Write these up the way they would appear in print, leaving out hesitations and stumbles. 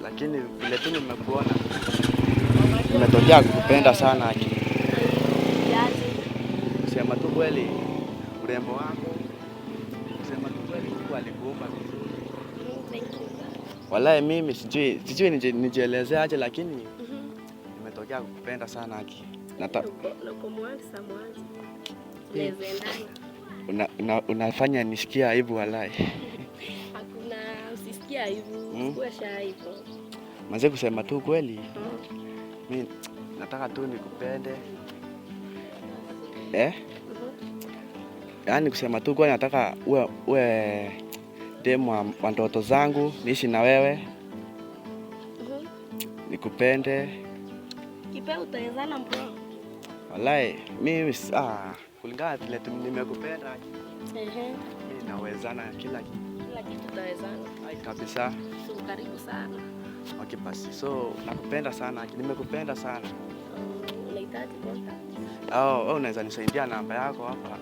Lakini vile tu nimekuona nimetokea kukupenda sana. Sema tu kweli, urembo wako, sema tu kweli, Mungu alikuumba vizuri. Wallahi mimi sijui nijieleze aje, lakini nimetokea kukupenda sana haki. Unafanya nisikia aibu wallahi. Hakuna, usisikia aibu, usiwe shy. Manze kusema tu kweli, mimi nataka tu nikupende. Yaani kusema tu kweli nataka uwe demu wa ndoto zangu, niishi na wewe. Nikupende. Kipe utawezana bro. Wallahi mimi kulingana vile nimekupenda. Mimi nawezana kila kitu. Kila kitu tutawezana. Hai kabisa. So karibu sana. Okay basi. So nakupenda sana. Nimekupenda sana. Unahitaji contact? Unaweza nisaidia namba yako hapa.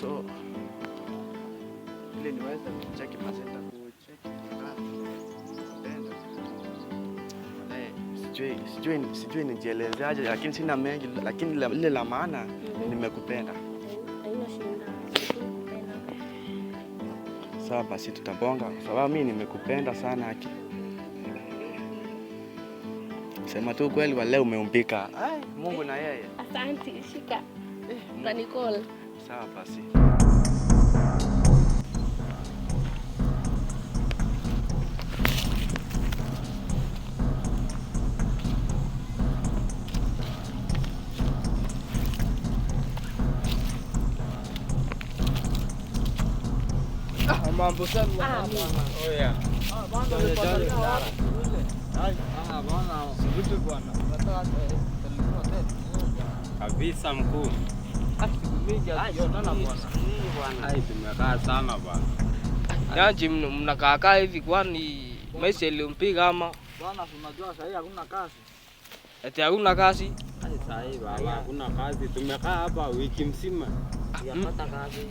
So ile niweze kucheki masenta kucheki. Sijui nijielezeaje, lakini sina mengi, lakini ile la maana nimekupenda. Haina shida. Sawa basi tutabonga kwa sababu mimi nimekupenda sana haki. Sema tu kweli wale umeumbika. Mungu na yeye. Asante, shika. Nicole. Sawa basi. Mambo sana bwana. Oya. Bwana ulipata wapi? Bwana, vipi bwana? Nataka kabisa mkuu. Tumekaa sana bwana. Yaani mnakaa hivi kwani maisha ilimpiga ama? Bwana unajua sasa hivi hakuna kazi. Eti hakuna kazi? Sasa hivi baba hakuna kazi. Tumekaa hapa wiki mzima. Sijapata kazi.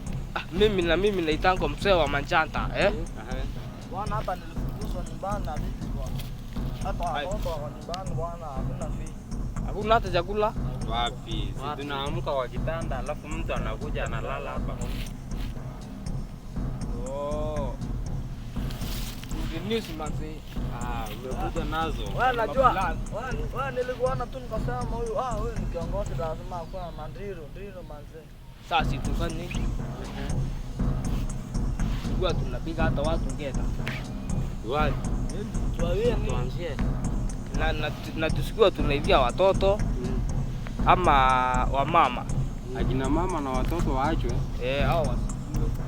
Mimi naitango mzee wa Manjanta, Bwana hapa nilifukuzwa nyumbani na bibi bwana. Hapa watoto wa nyumbani bwana hakuna fee. Hakuna hata chakula? Wapi? Si tunaamka kwa kitanda alafu mtu anakuja analala hapa. News manzi. Umekuja nazo. Wewe unajua, wewe nilikuona tu nikasema huyu wewe ni kiongozi lazima kwa mandiro manzi. Sasa tufanye nini? Kwa tunapiga hata watu ngeta. Wapi? Tuanzie. Na tusikua tunaivia watoto ama wamama. Akina mama na watoto waachwe. Hao.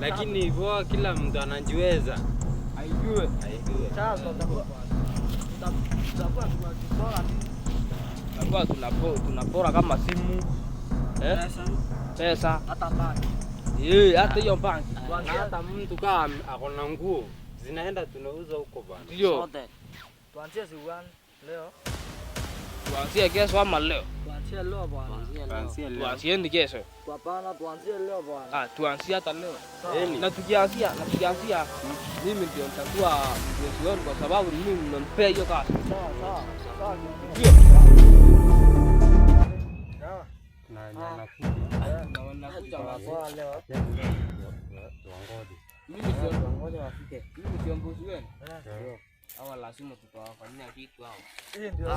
Lakini hivyo kila mtu anajiweza. Haijue. Sasa tunapora kama simu. Pesa. Hata banki. Hata hiyo banki. Hata mtu kama akona nguo zinaenda tunauza huko bwana. Ndio. Tuanzie siwani leo. Tuanzie kesho ama leo? Tuanzie leo bwana. Tuanzie ni kesho. Hapana, tuanzie leo bwana. Tuanzie hata leo. Na tukianzia mimi ndio nitakuwa mjesioni kwa sababu mimi ninanipea hiyo kazi. Sawa. Ndio. Nakuja kwa leo. Mimi sio mbozi wenu. Ndio. Hawa lazima tutawafanyia kitu hao. Hii ndio.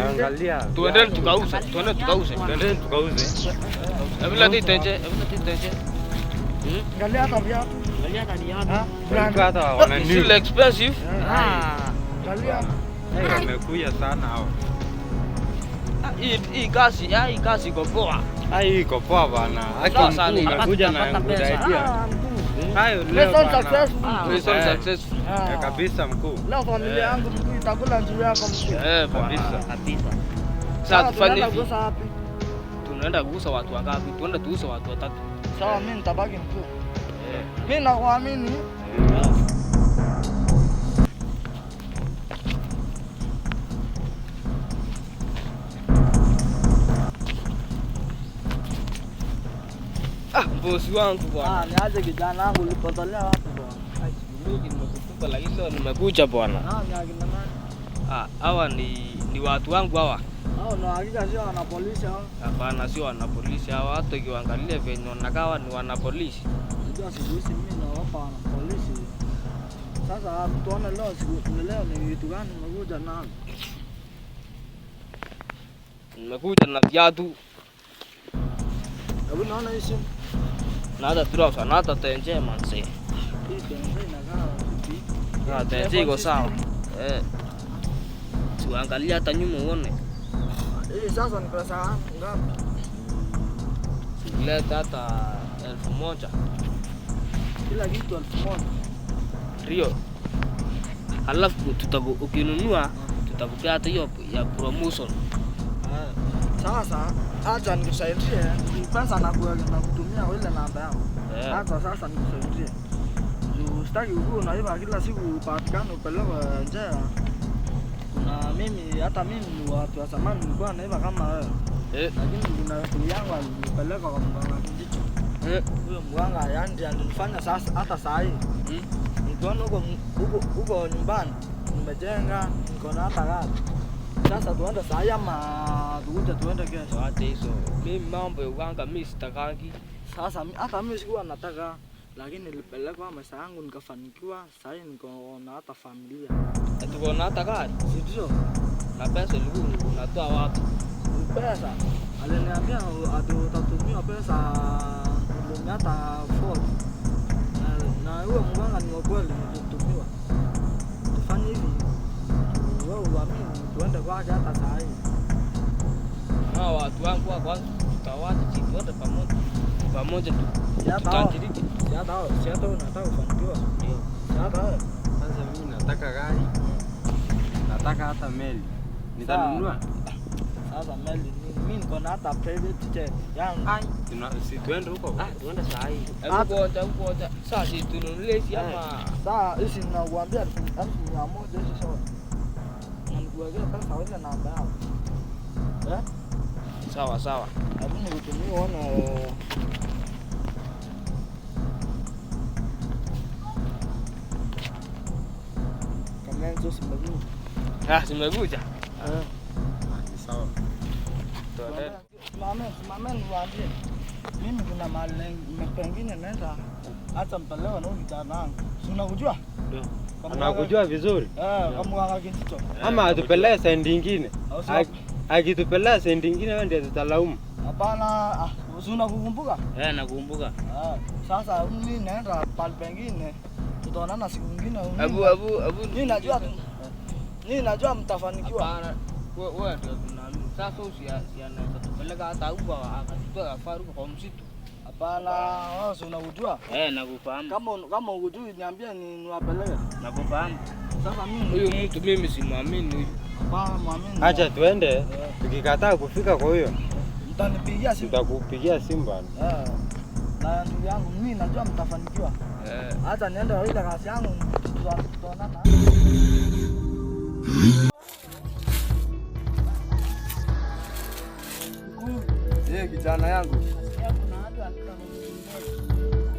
Angalia. Tuende tukauze. Hebu leti tenje. Angalia hata viatu. Hata wana Still expensive. Angalia. wamekuja sana hao. Hii kazi iko poa. Hii iko poa bana. Sasa ni Anakuja na good idea. Hayo leo Let's all bana. successful. We so successful. Kabisa mkuu. Leo familia yangu mkuu itakula njuu yako mkuu. Kabisa. Sasa tufanye hivi. Tunaenda wapi? Tunaenda kuuza watu wangapi? Tuende tuuze watu watatu. Sawa, mimi nitabaki mkuu. Mimi nakuamini. Bosi wangu bwana. Niaje kijana wangu ulipotolea wapi bwana? Mimi nimekutupa lakini leo nimekuja bwana. Ni akina nani? Hawa ni watu wangu hawa. Hao na hakika sio wana polisi hao. Hapana, sio wana polisi hawa. Hata ukiangalia venye wanakawa ni wana polisi. Unajua siku hizi mimi nawapa wana polisi. Sasa tuone leo ni vitu gani umekuja nao? Nimekuja na viatu. Hebu naona hii simu. Na hata trouser, na hata tenje manze. Hii tenje inakaa vipi? Na tenje iko sawa. Tuangalia hata nyuma uone. Hii sasa ni pesa ngapi? Leta hata 1000. Kila kitu 1000. Rio. Halafu ukinunua tutakupea hata hiyo ya promotion. Sasa acha nikusaidie. Pesa nakutumia ile namba yangu. Sasa nikusaidie. Sitaki ukue unaiba kila siku upatikane upelekwe njera. Kuna hata mimi ni watu wa zamani nilikuwa naiba kama wewe. Lakini kuna rafiki yangu alinipeleka kwa mganga Kijicho. Huyo mganga yani ndiye alinifanya sasa hata saa hii. Nikiona huko nyumbani nimejenga, niko na hata gari. Sasa tuende saa hii ama tuende kesho? Hata hizo. Mimi mambo ya uganga mimi sitakangi. Sasa hata mimi sikuwa nataka, lakini nilipelekwa maisha yangu nikafanikiwa. Sasa niko na hata familia. Tuko na hata gari. Sio? Na pesa ulikuwa unatoa wapi? Pesa. Aliniambia utatumia pesa milioni hata 4. Na huyo mganga ni kweli nilitumiwa. Tufanye hivi. Wewe uamini tuende kwake hata saa hii. Watu wangu wa kwanza tutawacha tuende pamoja tutajiriki. Siata unataka kufanikiwa. Ndio. Siata wewe. Sasa mimi nataka gari. Nataka hata meli. Nitanunua. Sasa meli mimi niko na hata private jet yangu. Si tuende huko? Tuende saa hii. Hebu ngoja. Sasa si tununulie si ama Sasa hizi ninakuambia 1100 hizi sawa. Nikuwekea pesa ile namba yako. sawa. Hebu nikutumie uone. Kama hizo simekuja. Zimekuja. Sawa. Mama niwaambie. Mimi kuna mahali pengine naenda hata mpelewa na kijana wangu. Si unakujua? Ndio. Anakujua vizuri? Kama mganga Kijicho. Ama atupeleke sendi nyingine. Akitupeleka sendi nyingine wewe ndiye tutalaumu. Hapana, si unakukumbuka? Nakumbuka. Sasa mimi naenda pale pengine. Tutaonana siku nyingine. Abu. Mimi najua mtafanikiwa. Hapana. Wewe ndio tunaamini. Sasa usianaweza tupeleka hata huko akatutoa Faruku kwa msitu. Hapana, wewe si unakujua? Nakufahamu. Kama ukujui niambie niwapeleke. Nakufahamu. Sasa mimi Huyu mtu mimi simwamini huyu. hapana, muamini. Acha tuende. Tukikataa kufika kwa huyo, Mtanipigia simu. tutakupigia simu bwana. Na ndugu yangu mimi najua mtafanikiwa. Hata niende ile kazi yangu tutaonana. kijana yangu.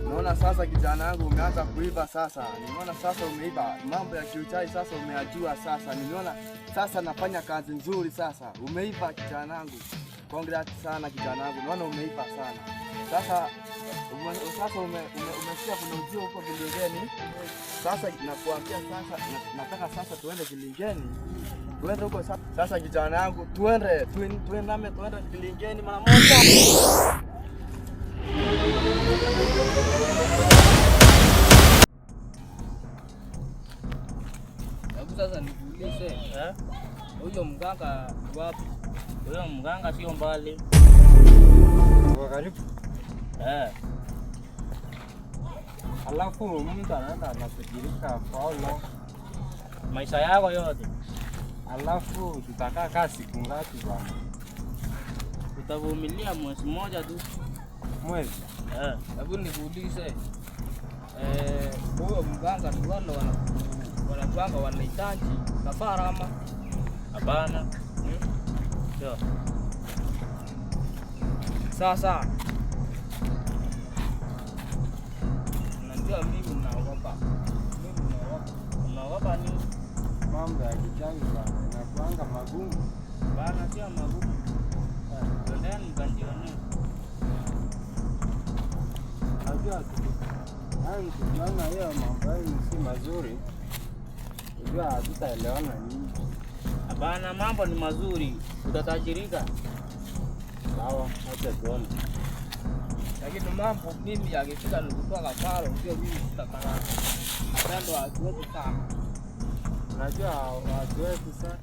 Naona sasa kijana yangu umeanza kuiva sasa. Nimeona sasa umeiva. Mambo ya kiuchai sasa umeyajua sasa. Nimeona sasa nafanya kazi nzuri sasa. Umeiva kijana yangu. Congrats sana kijana yangu. Naona umeiva sana. Sasa umesikia kuna ujio huko Kilingeni. Sasa nakuambia sasa nataka sasa tuende Kilingeni. Tuende huko sasa kijana yangu. Tuende Kilingeni mara moja. Sasa nikuulize, huyo mganga wapi? Huyo mganga sio mbali. Kwa karibu. Alafu mtu anaenda anasajilika paulo Maisha yako yote. Alafu tutakaa kaa siku ngapi bwana? Utavumilia mwezi mmoja tu. Mwezi? Hebu nikuulize. Huyo mganga ni wale wanapanga wanahitaji kafara ama? Hapana. Ndio. Sasa najua mimi naogopa. Unaogopa nini? Mambo ya kichawi bwana, inakuanga magumu. Bana sio magumu. Twendeni mkanjione. Najua tukiona hiyo mambo yenu si mazuri, unajua hatutaelewana nini. Hapana, mambo ni mazuri, utatajirika. Sawa, acha tuone. Lakini mambo mimi yakifika ni kutoa kafara, sio mimi sitakaa. Napendo watu wetu sana. Unajua watu wetu sana.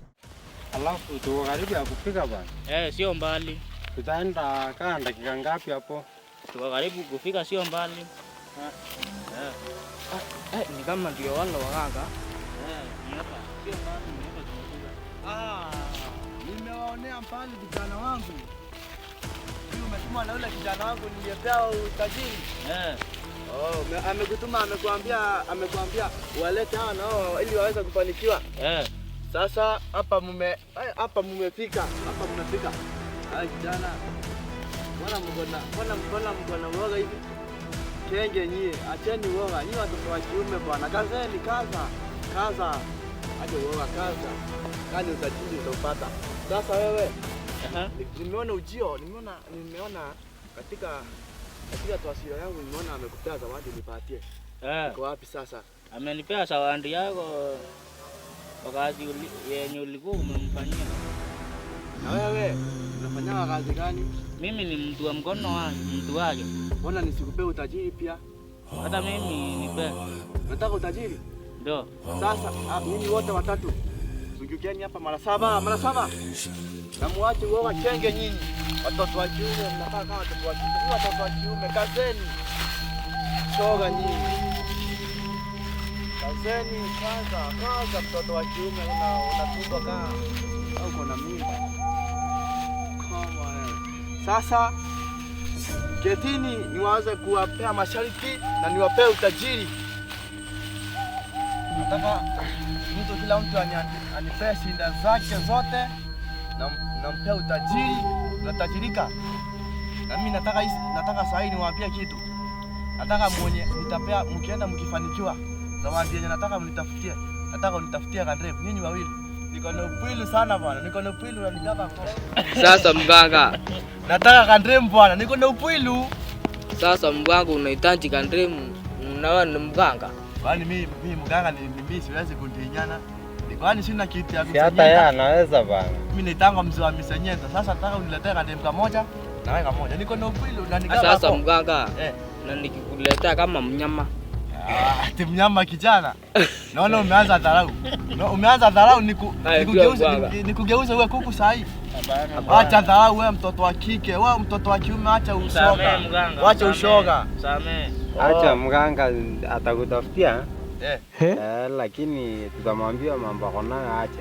Alafu tuko karibu ya kufika bwana. Sio mbali. Tutaenda kaa dakika ngapi hapo? Tuko karibu kufika, sio mbali. Ni kama ndio wale waganga. Ni hapa. Sio mbali, ni hapa tumefika. Nimewaonea mbali vijana wangu. Huyu umetuma na yule kijana wangu niliyepewa utajiri. Amekutuma amekuambia walete hawa nao ili waweze kufanikiwa. Sasa hapa mmefika. Kijana. Mbona mko uoga hivi? Kenge nyie, acheni uoga. Nyie watoto wa kiume bwana. Kazeni kaza. Aje uoga kaza. Kazi utajiri utapata. Sasa wewe nimeona ujio, nimeona katika taswira yangu nimeona amekupea zawadi nipatie. Uko wapi sasa? Amenipea zawadi yako wakati yenye ulikuwa umemfanyia. Na wewe unafanya kazi gani? Mimi ni mtu wa mkono wake, mtu wake. Mbona nisikupee utajiri pia? Hata mimi nipe. Nataka utajiri? Ndio. Sasa nyinyi wote watatu zungukeni hapa mara saba. Na muache uoga chenge nyinyi. Watoto wa kiume mnakaa kama watoto wa kiume. Watoto wa kiume kazeni. Shoga nyinyi. Kazeni kaza mtoto wa kiume unatumba kaa. Au kuna mimba. Sasa ketini niwaanze kuwapea masharti na niwapee utajiri. Nataka kila mtu anipee shinda zake zote na nampea utajiri, unatajirika. Na mimi nataka saa hii niwaambie kitu. Nataka nitapea mkienda mkifanikiwa. Zawadi yenye nataka mnitafutie. Nataka unitafutie kandrevu nyinyi wawili. Niko na upwilu sana bwana. Niko na upwilu na nikaba kwa. Sasa mganga. Nataka kandrevu bwana. Niko na upwilu. Sasa mganga unahitaji kandrevu. Unaona ni mganga. Kwani mimi mganga ni mimi siwezi kundinyana. Kwani sina kitu ya kusenyeza. Hata yeye anaweza bwana. Mimi naitanga mzee wa misenyeza. Sasa nataka uniletee kandrevu kamoja na wewe kamoja. Niko na upwilu na nikaba. Sasa mganga. Na nikikuletea kama mnyama. Ati mnyama kijana. Naona umeanza dharau. Umeanza dharau nikugeuze uwe kuku sahi. Acha dharau wewe mtoto wa kike. Wewe mtoto wa kiume acha ushoga. Acha ushoga. Samee. Acha mganga atakutafutia. Lakini tutamwambia mambo kona aache.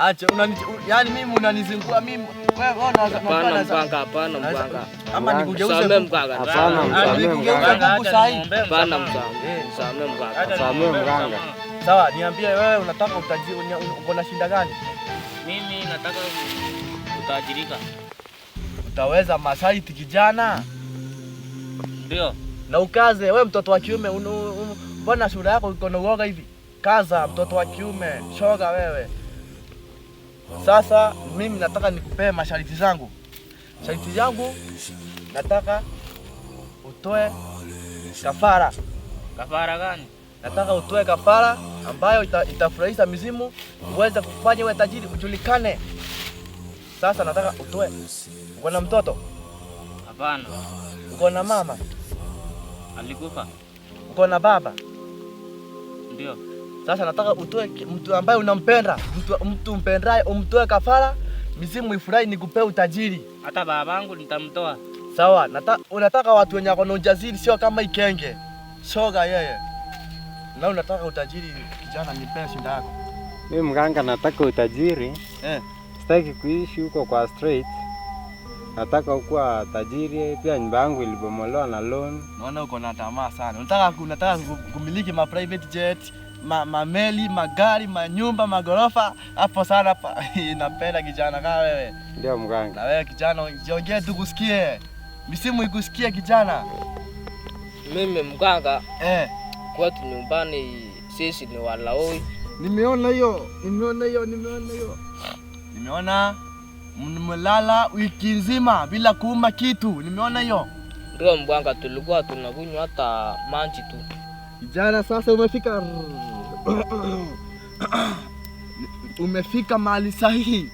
Acha yani mimi unanizingua mimi. Wewe unaanza hapana mganga. Ama nikugeuze mganga. Hapana nikugeuze kuku sahi. Hapana mganga. Samee mganga. Sawa, niambie wewe unataka utajiri uko na shinda gani? Mimi nataka kutajirika. utaweza masharti kijana. Ndio. Na ukaze, wewe mtoto wa kiume, mbona sura yako iko na uoga hivi? Kaza mtoto wa kiume, shoga wewe. Sasa mimi nataka nikupee masharti zangu. Sharti yangu nataka utoe kafara. Kafara gani? Nataka utoe kafara ambayo itafurahisha mizimu, uweze kufanya wewe tajiri, ujulikane. Sasa nataka utoe. Uko na mtoto? Hapana. Uko na mama? Alikufa. Uko na baba? Ndio. Sasa nataka utoe mtu ambaye unampenda, mtu mpendaye, umtoe kafara, mizimu ifurahi, nikupee utajiri. Hata babangu nitamtoa. Sawa, unataka watu wenye wako na ujasiri, sio kama ikenge. Shoga yeye. Na unataka utajiri kijana, nipe shinda yako. Mimi mganga nataka utajiri. Sitaki kuishi huko kwa street. Nataka kuwa tajiri, pia nyumba yangu ilibomolewa na loan. Naona uko na tamaa sana. Unataka kumiliki ma private jet, mameli, magari, manyumba, magorofa. Hapo sana hapa. Napenda kijana kama wewe. Ndio mganga. Na wewe kijana, jiongee tu kusikie. Misimu ikusikie kijana. Mimi mganga. Kwetu nyumbani sisi ni Walaoi. Nimeona hiyo. Nimeona mmelala wiki nzima bila kuuma kitu. Nimeona hiyo. Ndio mganga, tulikuwa tunakunywa hata maji tu. Kijana, sasa umefika mahali sahihi.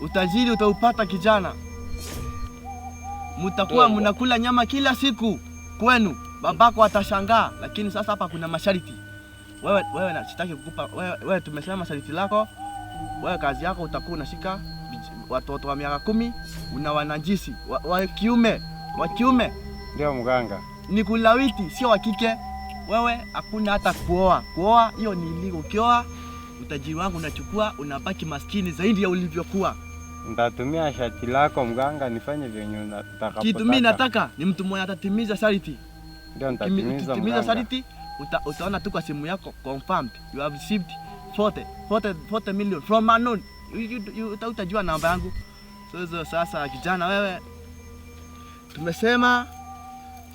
Utajiri utaupata kijana. Mtakuwa mnakula nyama kila siku kwenu. Babako atashangaa, lakini sasa hapa kuna masharti. Wewe na sitaki kukupa wewe tumesema masharti lako. Wewe kazi yako utakuwa unashika watoto wa miaka 10, unawanajisi wa kiume. Ndio mganga. Ni kulawiti, sio wa kike. Wewe hakuna hata kuoa hiyo ni illegal. Ukioa utajiri wangu unachukua, unabaki maskini zaidi ya ulivyokuwa. Nitatumia shati lako mganga, nifanye vyenye unataka. Kitu mimi nataka ni mtu mmoja atatimiza sharti. Ndio nitatimiza mganga. Sharti utaona tu kwa simu yako confirmed you have received 40 million from unknown. Utajua namba yangu. Sasa kijana wewe, tumesema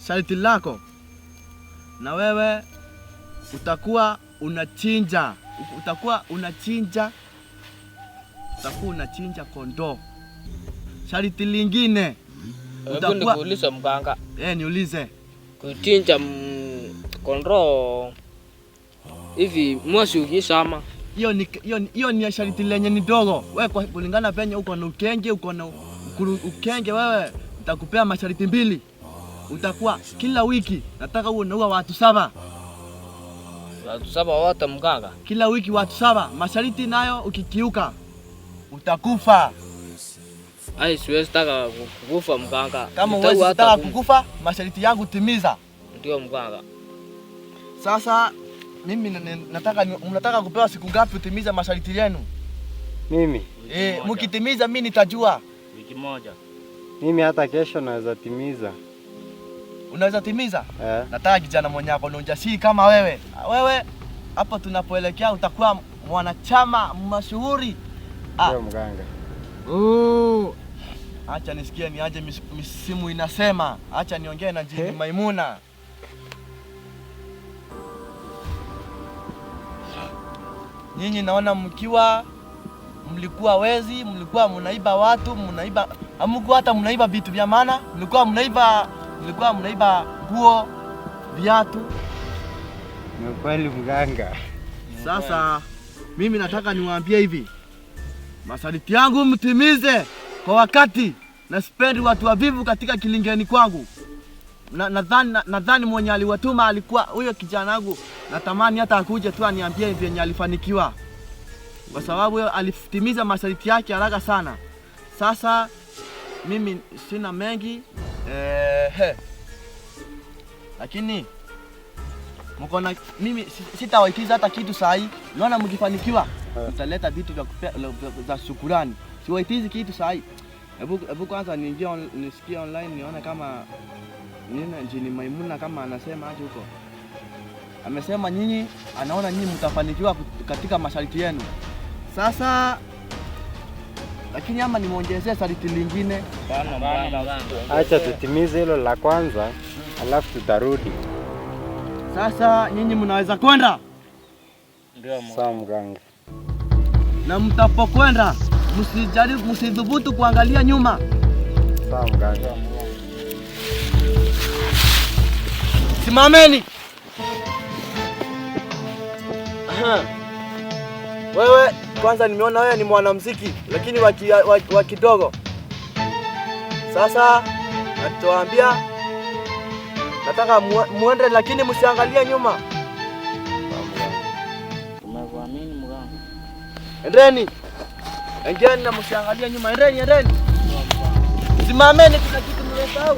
sharti lako, na wewe utakuwa unachinja kondoo. Sharti lingine utakuwa niulize mganga. Niulize. Kuchinja kondoo hivi mwezi ukisama. Hiyo ni sharti lenye ni dogo. Wewe kulingana penye uko na ukenge wewe, nitakupea masharti 2. Utakuwa kila wiki nataka uwe unaua watu 7. Watu 7 wote mganga? Kila wiki watu 7. Masharti nayo ukikiuka utakufa. Siwezi taka kukufa mganga. Kama huwezi taka kukufa, masharti yangu timiza. Ndio mganga. Sasa mimi mnataka kupewa siku ngapi utimiza masharti yenu? Mimi? Mkitimiza mimi nitajua. Wiki moja. Mimi hata kesho naweza timiza. Unaweza timiza? Nataka kijana mwenye ako na ujasiri kama wewe. Wewe hapo tunapoelekea utakuwa mwanachama mashuhuri. Ndio mganga. Acha nisikie ni aje misimu inasema. Acha niongee na Jini Maimuna. Nyinyi naona mlikuwa wezi, mlikuwa mnaiba watu, hamkuwa hata mnaiba vitu vya maana, mlikuwa mnaiba nguo, viatu. Ni kweli mganga. Sasa mimi nataka niwaambie hivi. Masharti yangu mtimize kwa wakati, na sipendi watu wavivu katika kilingeni kwangu. Nadhani mwenye aliwatuma alikuwa huyo kijana wangu. Natamani hata akuje tu aniambie vyenye alifanikiwa, kwa sababu huyo alitimiza masharti yake haraka sana. Sasa mimi sina mengi lakini mimi sitawaitiza hata kitu sahi. Naona mkifanikiwa utaleta vitu vya shukrani. Siwaitizi kitu sahi. Hebu kwanza nisikie online nione kama Jini Maimuna kama anasema aje huko. Amesema anaona nyinyi mtafanikiwa katika masharti yenu. Sasa lakini ama nimuongezee sharti lingine. Acha tutimize hilo la kwanza, alafu tutarudi. Sasa nyinyi mnaweza kwenda. Ndio sawa mganga. Na mtapokwenda msijaribu, msidhubutu kuangalia nyuma. Sawa mganga. Simameni. Wewe kwanza nimeona wewe ni mwanamuziki lakini wa kidogo. Sasa natowaambia nataka muende lakini msiangalie nyuma. Umekuamini mganga. Endeni. Endeni na msiangalie nyuma. Endeni. Simameni, kuna kitu mmesahau.